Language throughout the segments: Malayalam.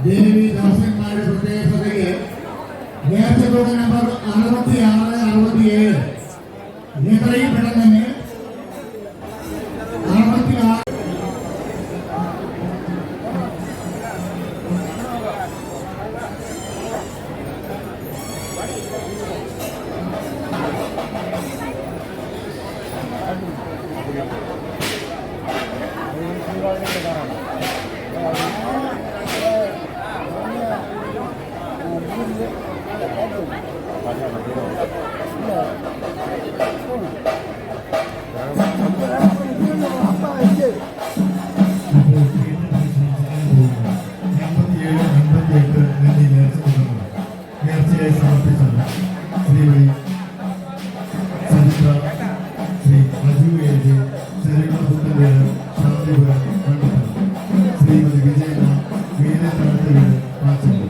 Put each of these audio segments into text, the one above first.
ദേവി ദർശന്മാരുടെ പ്രത്യേകതയ്ക്ക് നേർച്ചക്കൂട് നമ്പർ 66, 67 എത്രയും പെട്ടെന്ന് 66 നേർച്ചയായി സമർപ്പിച്ചത് ശ്രീ അജു ഏജ് ചെറിയ ശാന്തിപുരം മണ്ഡലം ശ്രീമതി വിജയന വീരതലത്തിൽ പാച്ചത്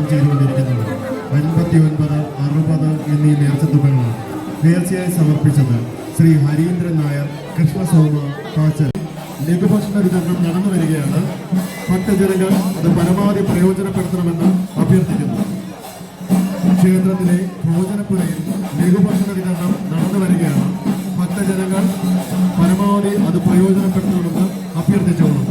ചെയ്തുകൊണ്ടിരിക്കുന്നത് 59, 60 എന്നീ നേർച്ചത്തുകകളാണ്. നേർച്ചയായി സമർപ്പിച്ചത് ശ്രീ ഹരീന്ദ്രൻ നായർ, കൃഷ്ണസോമ പാച്ചൽ. ലഘുഭക്ഷണ വിതരണം നടന്നു വരികയാണ്. ഭക്തജനങ്ങൾ അത് പരമാവധി പ്രയോജനപ്പെടുത്തണമെന്ന് അഭ്യർത്ഥിക്കുന്നു. ക്ഷേത്രത്തിലെ ഭോജനപ്പുരയിൽ ലഘുഭക്ഷണ വിതരണം നടന്നു വരികയാണ്. ഭക്തജനങ്ങൾ പരമാവധി അത് പ്രയോജനപ്പെടുത്തണമെന്ന് അഭ്യർത്ഥിച്ചുകൊള്ളുന്നു.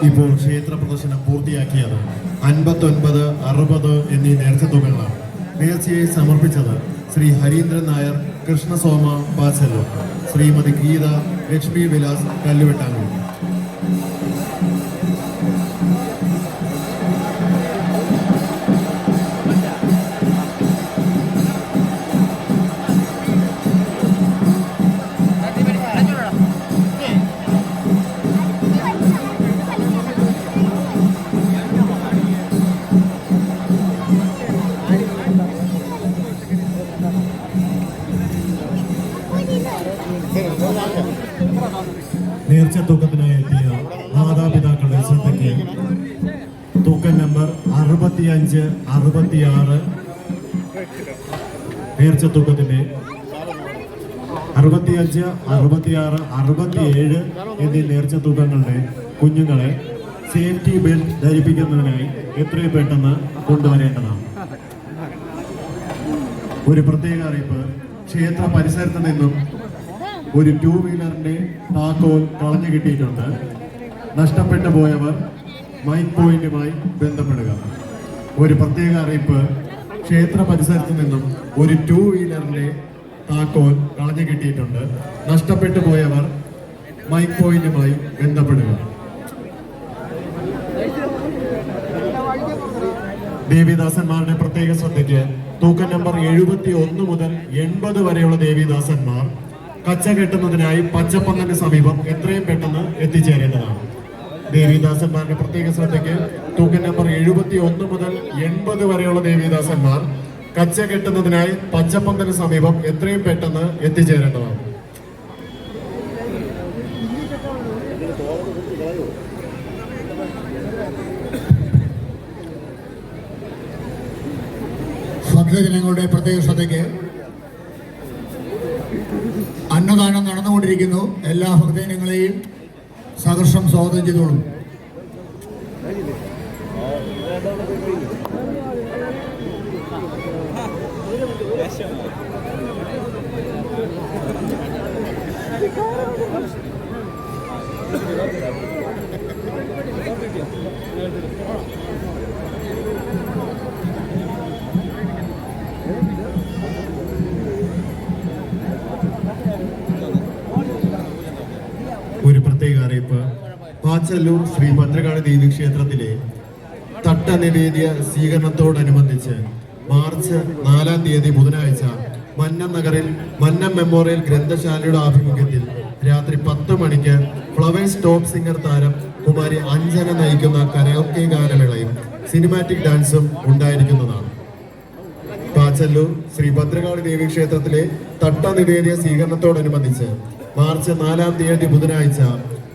ഇപ്പോൾ ക്ഷേത്ര പ്രദർശനം പൂർത്തിയാക്കിയത് 59, 60 എന്നീ നേർച്ച തുകകളാണ്. നേർച്ചയായി സമർപ്പിച്ചത് ശ്രീ ഹരീന്ദ്രൻ നായർ കൃഷ്ണസോമ പാച്ചല്ലൂർ, ശ്രീമതി ഗീത ലക്ഷ്മി വിലാസ് കല്ലുവെട്ടാങ്ങൂർ. നേർച്ച തൂക്കത്തിനായി എത്തിയ മാതാപിതാക്കളുടെ ശ്രദ്ധയ്ക്ക് തൂക്കം നമ്പർ 65, 66 നേർച്ച തൂക്കത്തിന്റെ 65, 66, 67 എന്നീ നേർച്ച തൂക്കങ്ങളുടെ കുഞ്ഞുങ്ങളെ സേഫ്റ്റി ബെൽറ്റ് ധരിപ്പിക്കുന്നതിനായി എത്രയും പെട്ടെന്ന് കൊണ്ടുവരേണ്ടതാണ്. ഒരു പ്രത്യേക അറിയിപ്പ്: ക്ഷേത്ര പരിസരത്ത് നിന്നും ഒരു 2 വീലറിന്റെ താക്കോൽ കളഞ്ഞു കിട്ടിയിട്ടുണ്ട്. നഷ്ടപ്പെട്ടു പോയവർ മൈക്ക് പോയിന്റുമായി ബന്ധപ്പെടുക. ഒരു പ്രത്യേക അറിയിപ്പ്: ക്ഷേത്ര പരിസരത്ത് നിന്നും ഒരു 2 വീലറിന്റെ താക്കോൽ കളഞ്ഞു കിട്ടിയിട്ടുണ്ട്. നഷ്ടപ്പെട്ടു പോയവർ മൈക്ക് പോയിന്റുമായി ബന്ധപ്പെടുക. ദേവീദാസന്മാരുടെ പ്രത്യേക ശ്രദ്ധയ്ക്ക് തൂക്കം നമ്പർ 71 മുതൽ 80 വരെയുള്ള ദേവീദാസന്മാർ കച്ച കെട്ടുന്നതിനായി പച്ചപ്പന്തലിന് സമീപം എത്രയും പെട്ടെന്ന് എത്തിച്ചേരേണ്ടതാണ്. ദേവീദാസന്മാരുടെ പ്രത്യേക ശ്രദ്ധയ്ക്ക് തൂക്കം നമ്പർ 71 മുതൽ 80 വരെയുള്ള ദേവീദാസന്മാർ കച്ച കെട്ടുന്നതിനായി പച്ചപ്പന്തലിന് സമീപം എത്രയും പെട്ടെന്ന് എത്തിച്ചേരേണ്ടതാണ്. ഭക്തജനങ്ങളുടെ പ്രത്യേക ശ്രദ്ധയ്ക്ക് അന്നദാനം നടന്നുകൊണ്ടിരിക്കുന്നു. എല്ലാ ഭക്തജനങ്ങളെയും സഹർഷം സ്വാഗതം ചെയ്തോളും. ഒരു പ്രത്യേക അറിയിപ്പ്: പാച്ചല്ലൂർ ശ്രീ ഭദ്രകാളി ദേവി ക്ഷേത്രത്തിലെ തട്ടനിവേദ്യ സ്വീകരണത്തോടനുബന്ധിച്ച് മാർച്ച് 4-ാം തീയതി ബുധനാഴ്ച മന്നം നഗറിൽ മന്നം മെമ്മോറിയൽ ഗ്രന്ഥശാലയുടെ ആഭിമുഖ്യത്തിൽ രാത്രി 10 മണിക്ക് ഫ്ലവേഴ്സ് ടോപ്പ് സിംഗർ താരം കുമാരി അഞ്ജന നയിക്കുന്ന കരോക്കെ ഗാനമേളയും സിനിമാറ്റിക് ഡാൻസും ഉണ്ടായിരിക്കുന്നതാണ്. പാച്ചല്ലൂർ ശ്രീ ഭദ്രകാളി ദേവി ക്ഷേത്രത്തിലെ തട്ടനിവേദ്യ സ്വീകരണത്തോടനുബന്ധിച്ച് മാർച്ച് 4-ാം തീയതി ബുധനാഴ്ച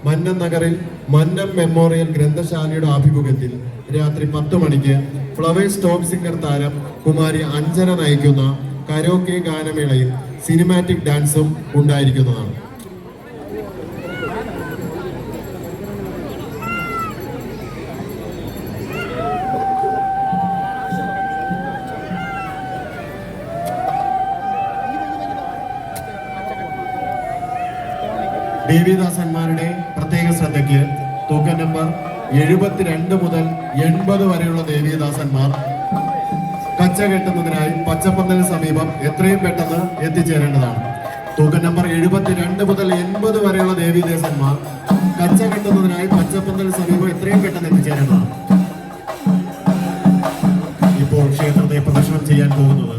മന്നം നഗറിൽ മന്നം മെമ്മോറിയൽ ഗ്രന്ഥശാലയുടെ ആഭിമുഖ്യത്തിൽ രാത്രി 10 മണിക്ക് ഫ്ലവേഴ്സ് ടോപ്പ് സിംഗർ താരം കുമാരി അഞ്ജന നയിക്കുന്ന കരോക്കെ ഗാനമേളയും സിനിമാറ്റിക് ഡാൻസും ഉണ്ടായിരിക്കുന്നതാണ്. ദേവീദാസന്മാരുടെ പ്രത്യേക ശ്രദ്ധയ്ക്ക് തൂക്കം നമ്പർ 72 മുതൽ 80 വരെയുള്ള ദേവീദാസന്മാർ കച്ച കെട്ടുന്നതിനായി പച്ചപ്പന്തലിന് സമീപം എത്രയും പെട്ടെന്ന് എത്തിച്ചേരേണ്ടതാണ്. തൂക്കം നമ്പർ 72 മുതൽ 80 വരെയുള്ള ദേവീദാസന്മാർ കച്ച കെട്ടുന്നതിനായി പച്ചപ്പന്തലിന് സമീപം എത്രയും പെട്ടെന്ന് എത്തിച്ചേരേണ്ടതാണ്. ഇപ്പോൾ ക്ഷേത്രത്തെ പ്രദർശനം ചെയ്യാൻ പോകുന്നത്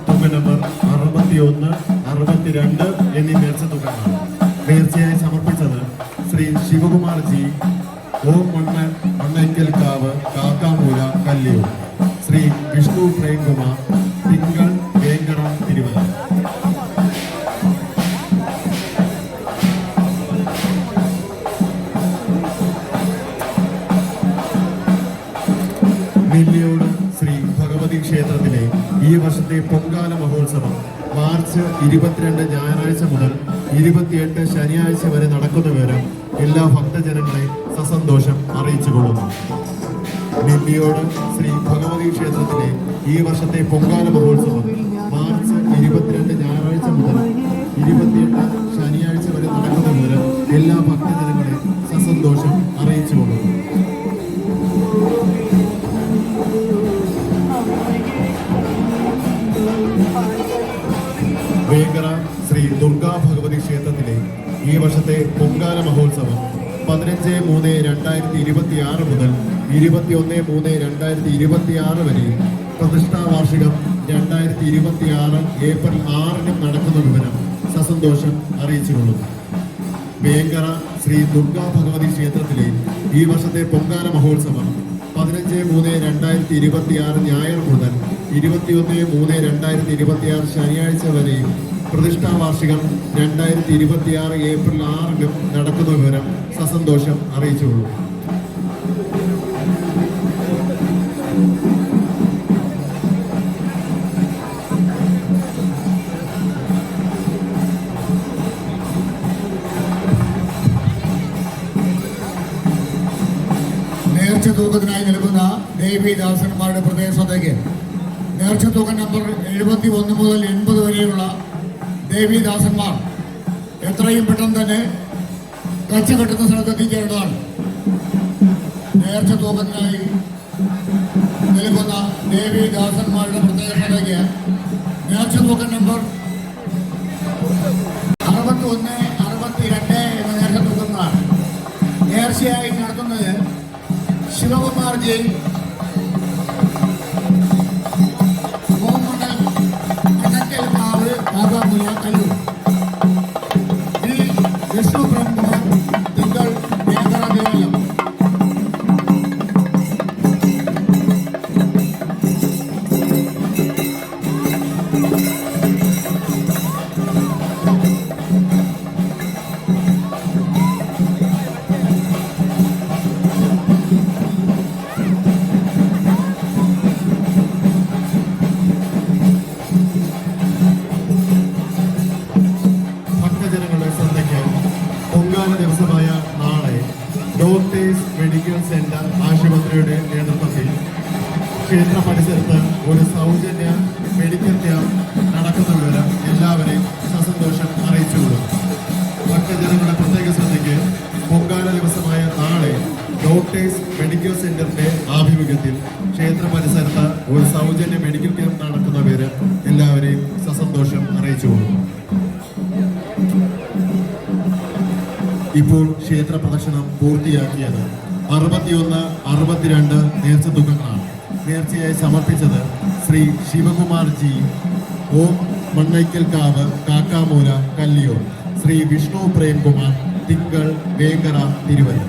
തൂക്കം നമ്പർ 61, 62 എന്നീ നേർച്ച തുകകളാണ്. നേർച്ചയായി സമർപ്പിച്ചത് ശ്രീ ശിവകുമാർ ജി, ഓം മണ്ണൻ മണ്ണയ്ക്കൽക്കാവ്, കാക്കാമൂല, കല്ലിയൂർ, ശ്രീ വിഷ്ണു പ്രേംകുമാർ, തിങ്കൾ, വേങ്കടം, തിരുവല്ല. നെല്ലിയോട് ശ്രീ ഭഗവതി ക്ഷേത്രത്തിലെ ഈ വർഷത്തെ പൊങ്കാല മഹോത്സവം മാർച്ച് 22 ഞായറാഴ്ച മുതൽ 28 ശനിയാഴ്ച വരെ നടക്കുന്ന വിവരം എല്ലാ ഭക്തജനങ്ങളെ സസന്തോഷം അറിയിച്ചുകൊള്ളുന്നു. നെല്ലിയോട് ശ്രീ ഭഗവതി ക്ഷേത്രത്തിലെ ഈ വർഷത്തെ പൊങ്കാല മഹോത്സവം മാർച്ച് 22 ഞായറാഴ്ച മുതൽ 28 ശനിയാഴ്ച വരെ നടക്കുന്ന വിവരം എല്ലാ ഭക്തജനങ്ങളെ സസന്തോഷം അറിയിച്ചു. മഹോത്സവം 15/3/2026 മുതൽ 21/3/2026 വരെ പ്രതിഷ്ഠാ വാർഷികം 2026 ഏപ്രിൽ 6 നടക്കുന്ന വിവരം സസന്തോഷം അറിയിച്ചുകൊള്ളുന്നു. വേങ്കര ശ്രീ ദുർഗാ ഭഗവതി ക്ഷേത്രത്തിലെ ഈ വർഷത്തെ പൊങ്കാല മഹോത്സവം 15/3/2026 ഞായർ മുതൽ 21/3/2026 ശനിയാഴ്ച വരെയും പ്രതിഷ്ഠാ വാർഷികം 2026 ഏപ്രിൽ 6 നടക്കുന്ന വിവരം സസന്തോഷം അറിയിച്ചുകൊള്ളു. നേർച്ച തൂക്കത്തിനായി നൽകുന്ന ദേവീദാസന്മാരുടെ പ്രദേശത്തേക്ക് നേർച്ച തൂക്കം നമ്പർ 71 മുതൽ 80 വരെയുള്ള ദേവീദാസന്മാർ എത്രയും പെട്ടെന്ന് തന്നെ കച്ച കെട്ടുന്ന സ്ഥലത്ത് എത്തിക്കേണ്ടതാണ്. നേർച്ച തൂക്കത്തിനായി നൽകുന്ന ദേവീദാസന്മാരുടെ പ്രദേശത്തേക്ക് നേർച്ച തൂക്കം നമ്പർ 61, 62 എന്ന നേർച്ച തൂക്കങ്ങളാണ്. നേർച്ചയായി നടത്തുന്നത് ശിവകുമാർജി, കോമണ്ണൽ, അനക്കൽമാവ്, ബാബാമുല, കല്ലൂർ, ശ്രീ വിഷ്ണു പ്രേംകുമാർ, തിങ്കൾ, വേങ്കര ദേവലം. ദിവസമായ നാളെ ഡോക്ടേഴ്സ് മെഡിക്കൽ സെന്റർ ആശുപത്രിയുടെ നേതൃത്വത്തിൽ ക്ഷേത്ര പരിസരത്ത് ഒരു സൗജന്യ മെഡിക്കൽ ക്യാമ്പ് നടക്കുന്ന വിവരം എല്ലാവരെയും സസന്തോഷം അറിയിച്ചുകൊള്ളും. ഭക്തജനങ്ങളുടെ പ്രത്യേക ശ്രദ്ധയ്ക്ക് പൊങ്കാല ദിവസമായ നാളെ ഡോക്ടേഴ്സ് മെഡിക്കൽ സെന്ററിന്റെ ആഭിമുഖ്യത്തിൽ ക്ഷേത്ര പരിസരത്ത് ഒരു സൗജന്യ മെഡിക്കൽ ക്യാമ്പ് നടക്കുന്ന വിവരം എല്ലാവരെയും സസന്തോഷം അറിയിച്ചുകൊള്ളും. ഇപ്പോൾ ക്ഷേത്ര പ്രദക്ഷിണം പൂർത്തിയാക്കിയത് 61, 62 നേർച്ച തൂക്കങ്ങളാണ്. നേർച്ചയായി സമർപ്പിച്ചത് ശ്രീ ശിവകുമാർ ജി, ഓം മണ്ണയ്ക്കൽക്കാവ്, കാക്കാമൂല, കല്ലിയോർ, ശ്രീ വിഷ്ണു പ്രേംകുമാർ, തിങ്കൾ, വേങ്കര, തിരുവല്ല.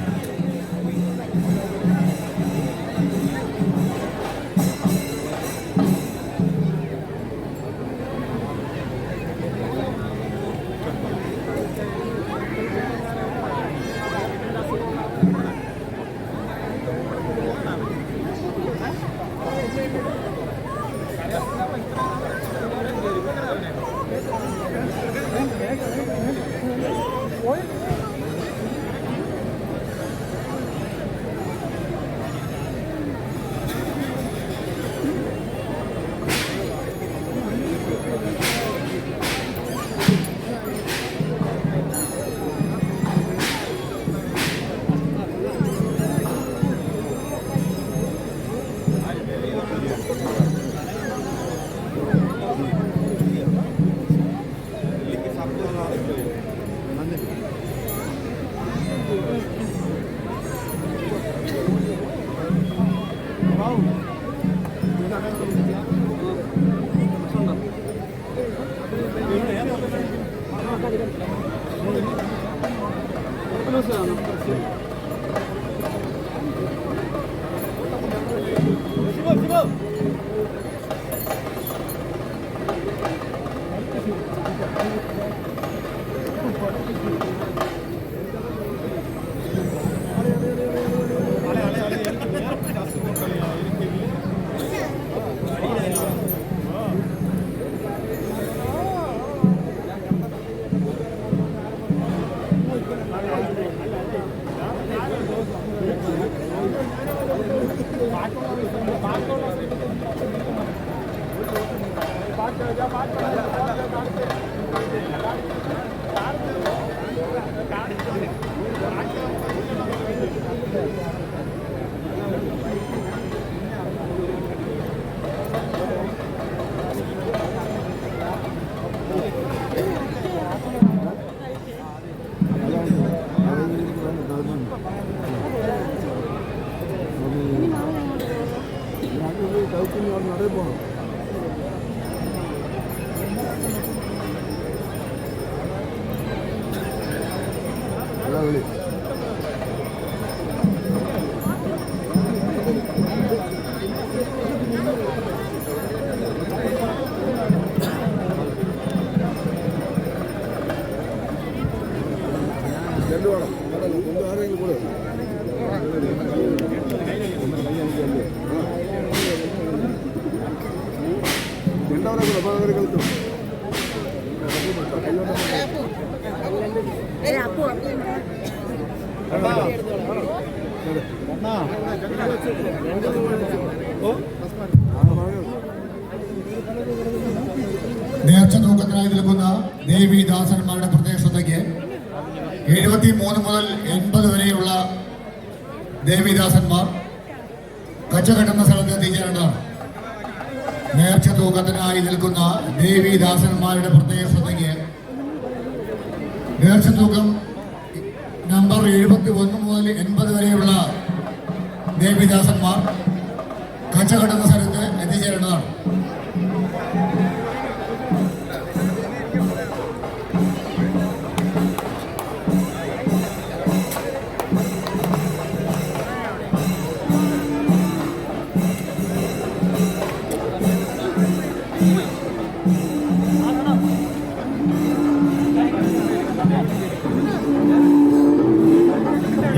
Back നേർച്ച തൂക്കത്തിനായി നിൽക്കുന്ന ദേവീദാസന്മാരുടെ പ്രത്യേക ശ്രദ്ധയ്ക്ക് 73 മുതൽ 80 വരെയുള്ള ദേവീദാസന്മാർ കച്ചകെട്ടുന്ന സ്ഥലത്ത് എത്തിച്ചേരേണ്ടതാണ്. നേർച്ച തൂക്കത്തിനായി നിൽക്കുന്ന ദേവീദാസന്മാരുടെ പ്രത്യേക ശ്രദ്ധയ്ക്ക് നേർച്ച തൂക്കം നമ്പർ 71 മുതൽ 80 വരെയുള്ള ദേവീദാസന്മാർ കച്ചകെട്ടുന്ന സ്ഥലത്ത് എത്തിച്ചേരേണ്ടതാണ്.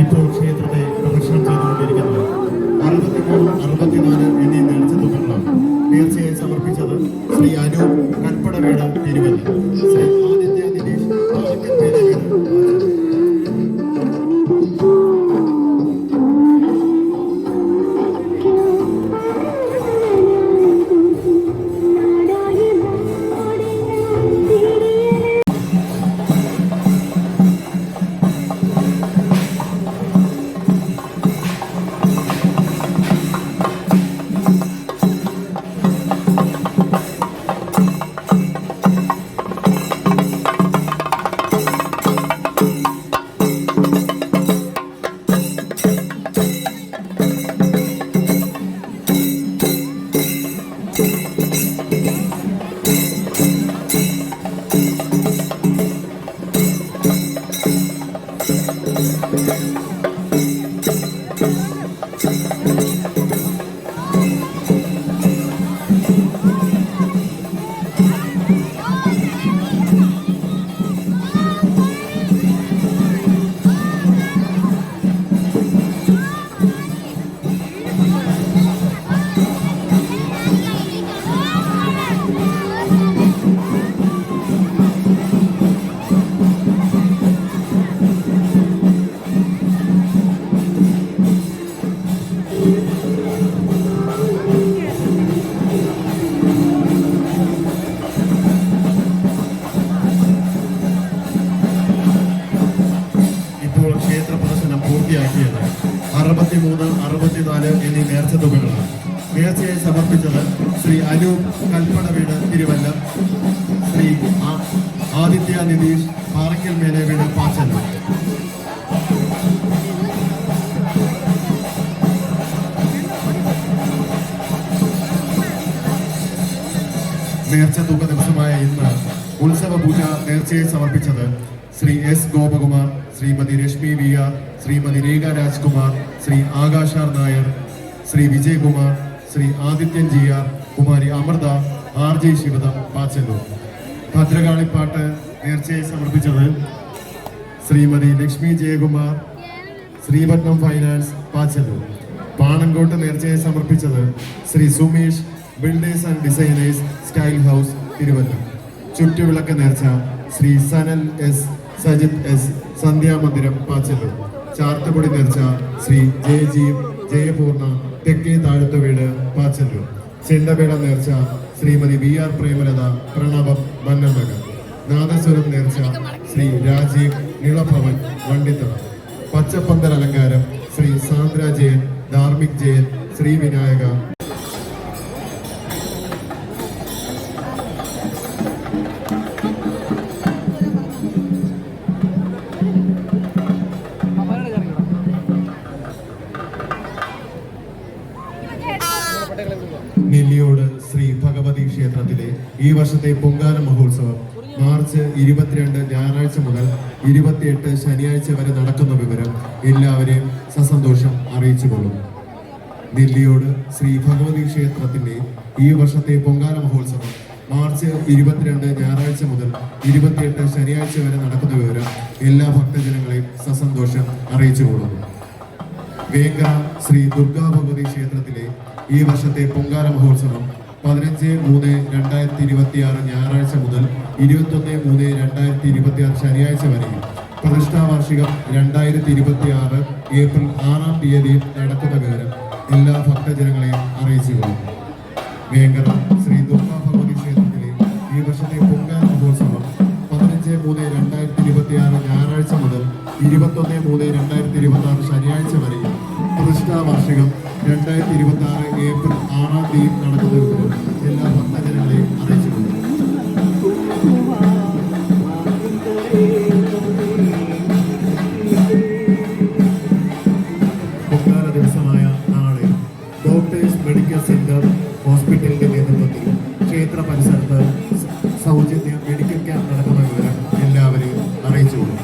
ഇപ്പോൾ ക്ഷേത്രത്തെ പ്രദക്ഷിണം ചെയ്തുകൊണ്ടിരിക്കുന്നത് 63, 64 എന്നീ നേർച്ച തൂക്കങ്ങളാണ്. നേർച്ചയായി സമർപ്പിച്ചത് ശ്രീ അനൂപ് കൽപ്പടവേട് തിരുവല്ല, ശ്രീ ആദിത്യ ദിനേശ് പൂർത്തിയാക്കിയത് 63, 64 എന്നീ നേർച്ച തുകകളാണ്. നേർച്ചയായി സമർപ്പിച്ചത് ശ്രീ അനൂപ് കൽപ്പടവീട് തിരുവല്ല, ശ്രീ ആദിത്യ നിതീഷ് പാറയ്ക്കൽ മേലെ പാച്ചല്ലൂർ. നേർച്ച തൂക്ക ദിവസമായ ഇന്ന് ഉത്സവ പൂജ നേർച്ചയായി സമർപ്പിച്ചത് Shri S Gopakumar, Shrimati Rashmi V R, Shrimati Rekha Rajkumar, Shri Akashar Nair, Shri Vijayakumar, Shri Adithyan G R, Kumari Amritha, R J Shivada Pachalloor. ഭദ്രകാളിപ്പാട്ട് നേർച്ചയായി സമർപ്പിച്ചത് ശ്രീമതി ലക്ഷ്മി ജയകുമാർ, ശ്രീപത്നം ഫൈനാൻസ് പാച്ചല്ലൂർ. പാണങ്കോട്ട് നേർച്ചയായി സമർപ്പിച്ചത് Shri Sumesh, builders and designers style house Thiruvalla. ചുറ്റുവിളക്ക് നേർച്ച ശ്രീ സനൽ എസ്, സജിത് എസ്, സന്ധ്യാമന്ദിരം പാച്ചല്ലൂർ. ചാർത്തുപൊടി നേർച്ച ശ്രീ ജയജീവ്, ജയപൂർണ, തെക്കേ താഴത്തുവീട് പാച്ചല്ലൂർ. ചെണ്ടമേള നേർച്ച ശ്രീമതി വി ആർ പ്രേമലത, പ്രണവം മന്നനഗർ. നാദസ്വരം നേർച്ച ശ്രീ രാജീവ്, നിളഭവൻ വണ്ടിത്തറ. പച്ചപ്പന്തൽ അലങ്കാരം ശ്രീ സാന്ദ്ര ജയൻ, ധാർമ്മിക് ജയൻ, ശ്രീ വിനായക. നെല്ലിയോട് ശ്രീ ഭഗവതി ക്ഷേത്രത്തിലെ ഈ വർഷത്തെ പൊങ്കാല മഹോത്സവം മാർച്ച് 22 ഞായറാഴ്ച മുതൽ 28 ശനിയാഴ്ച വരെ നടക്കുന്ന വിവരം എല്ലാവരെയും സസന്തോഷം അറിയിച്ചുകൊള്ളുന്നു. നെല്ലിയോട് ശ്രീ ഭഗവതി ക്ഷേത്രത്തിന്റെ ഈ വർഷത്തെ പൊങ്കാല മഹോത്സവം മാർച്ച് 22 ഞായറാഴ്ച മുതൽ 28 ശനിയാഴ്ച വരെ നടക്കുന്ന വിവരം എല്ലാ ഭക്തജനങ്ങളെയും സസന്തോഷം അറിയിച്ചുകൊള്ളുന്നു. വേങ്ങര ശ്രീ ദുർഗാ ഭഗവതി ക്ഷേത്രത്തിലെ ഈ വർഷത്തെ പൊങ്കാല മഹോത്സവം 15/3/2026 ഞായറാഴ്ച മുതൽ 21/3/2026 ശനിയാഴ്ച വരെയും പ്രതിഷ്ഠാ വാർഷികം 2026 ഏപ്രിൽ 6-ാം തീയതി നടക്കുന്ന വിവരം എല്ലാ ഭക്തജനങ്ങളെയും അറിയിച്ചുകൊള്ളുന്നു. വേങ്ങര ശ്രീ ദുർഗാ ഭഗവതി ക്ഷേത്രത്തിലെ ഈ വർഷത്തെ പൊങ്കാല മഹോത്സവം 15/3/2026 ഞായറാഴ്ച മുതൽ 21/3/2026 ശനിയാഴ്ച വരെയും പ്രതിഷ്ഠാ വാർഷികം 2026 ഏപ്രിൽ 6-ാം തീയതി നടക്കുന്ന വിവരം എല്ലാ ഭക്തജനങ്ങളെയും അറിയിച്ചിട്ടുണ്ട്. പൊങ്കാല ദിവസമായ നാളെ ഡോക്ടേഴ്സ് മെഡിക്കൽ സെന്റർ ഹോസ്പിറ്റലിന്റെ നേതൃത്വത്തിൽ ക്ഷേത്ര പരിസരത്ത് സൗജന്യ മെഡിക്കൽ ക്യാമ്പ് നടക്കുന്ന വിവരം എല്ലാവരെയും അറിയിച്ചുകൊള്ളു.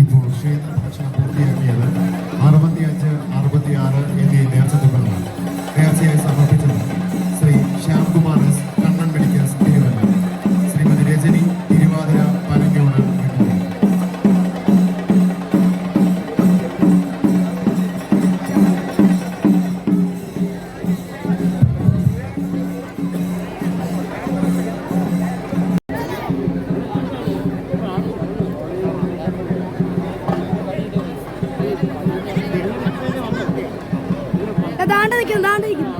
ഇപ്പോൾ ക്ഷേത്ര പ്രദക്ഷിണം പൂർത്തിയാക്കിയത് 65, 66 എന്നീ നേർച്ചത്തുകളാണ്. നേർച്ചയായി സമർപ്പിച്ചത് ശ്രീ ശ്യാംകുമാർ എസ്, കണ്ണൻ മെഡിക്കൽസ്, തിരുവല്ല, ശ്രീമതി രജനി, തിരുവാതിര, പനങ്ങോട് എന്നിവർ. ദാണ്ട് നിൽക്കും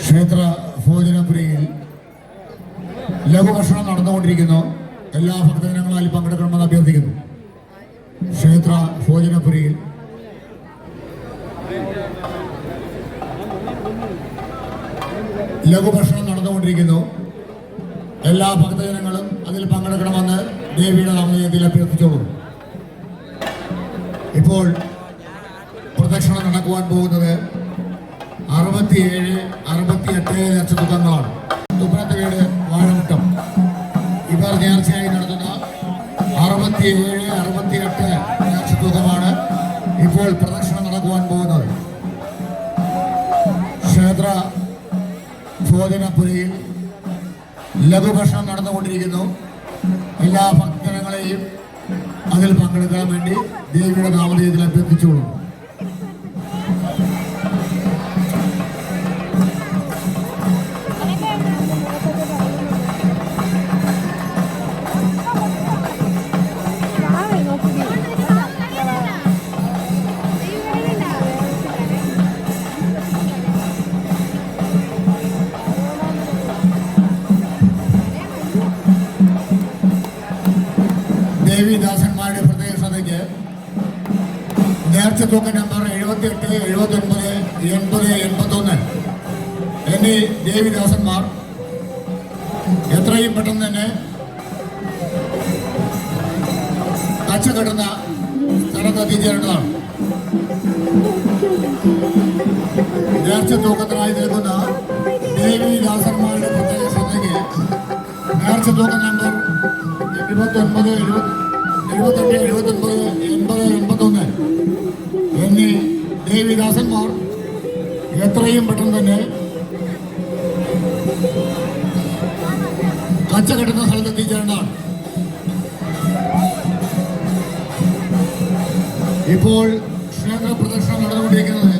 ക്ഷേത്ര ഭോജനപുരയിൽ ലഘുഭക്ഷണം നടന്നുകൊണ്ടിരിക്കുന്നു. എല്ലാ ഭക്തജനങ്ങളും പങ്കെടുക്കണമെന്ന് അഭ്യർത്ഥിക്കുന്നു. ക്ഷേത്ര ഭോജനപുരയിൽ ലഘുഭക്ഷണം നടന്നുകൊണ്ടിരിക്കുന്നു. എല്ലാ ഭക്തജനങ്ങളും അതിൽ പങ്കെടുക്കണമെന്ന് ദേവിയുടെ നാമധേയത്തിൽ അഭ്യർത്ഥിച്ചോളൂ. ഇപ്പോൾ പ്രദക്ഷിണം നടക്കുവാൻ പോകുന്നത് 65 67, 68 നേർച്ച തൂക്കങ്ങളാണ്. തുപ്പനത്ത് വീട് വാഴമുട്ടം ഇവർ നേർച്ചയായി നടത്തുന്ന 67, 68 നേർച്ച തൂക്കമാണ് ഇപ്പോൾ പ്രദക്ഷിണം നടക്കുവാൻ പോകുന്നത്. ക്ഷേത്ര ഭോജനപുരയിൽ ലഘുഭക്ഷണം നടന്നുകൊണ്ടിരിക്കുന്നു. എല്ലാ ഭക്തജനങ്ങളെയും അതിൽ പങ്കെടുക്കാൻ വേണ്ടി ദേവിയുടെ നാമധേയത്തിൽ അഭ്യർത്ഥിച്ചുകൊള്ളുന്നു. ദേവിദാസന്മാരുടെ പ്രത്യേക ശ്രദ്ധയ്ക്ക് നേർച്ച തൂക്ക നമ്പർ 78, 79, 80, 81 എന്നീ ദേവിദാസന്മാർ എത്രയും പെട്ടെന്ന് തന്നെ കച്ച കെട്ടുന്ന സ്ഥലത്ത് എത്തിച്ചേരേണ്ടതാണ്. നേർച്ച തൂക്കത്തിനായി നിൽക്കുന്ന ദേവിദാസന്മാരുടെ പ്രത്യേക ശ്രദ്ധയ്ക്ക് നേർച്ച തൂക്ക നമ്പർ 29, 78, 79, 80, 81 എന്നീ ദേവിദാസന്മാർ എത്രയും പെട്ടെന്ന് തന്നെ കച്ച കെട്ടുന്ന സ്ഥലത്ത് എത്തിച്ചേരേണ്ടതാണ്. ഇപ്പോൾ ക്ഷേത്ര പ്രദക്ഷിണം നടന്നുകൊണ്ടിരിക്കുന്നത്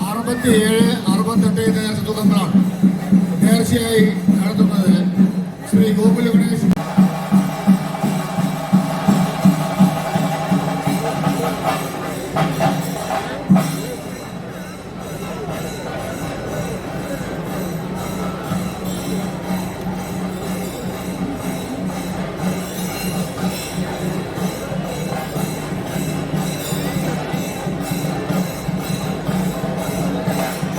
67,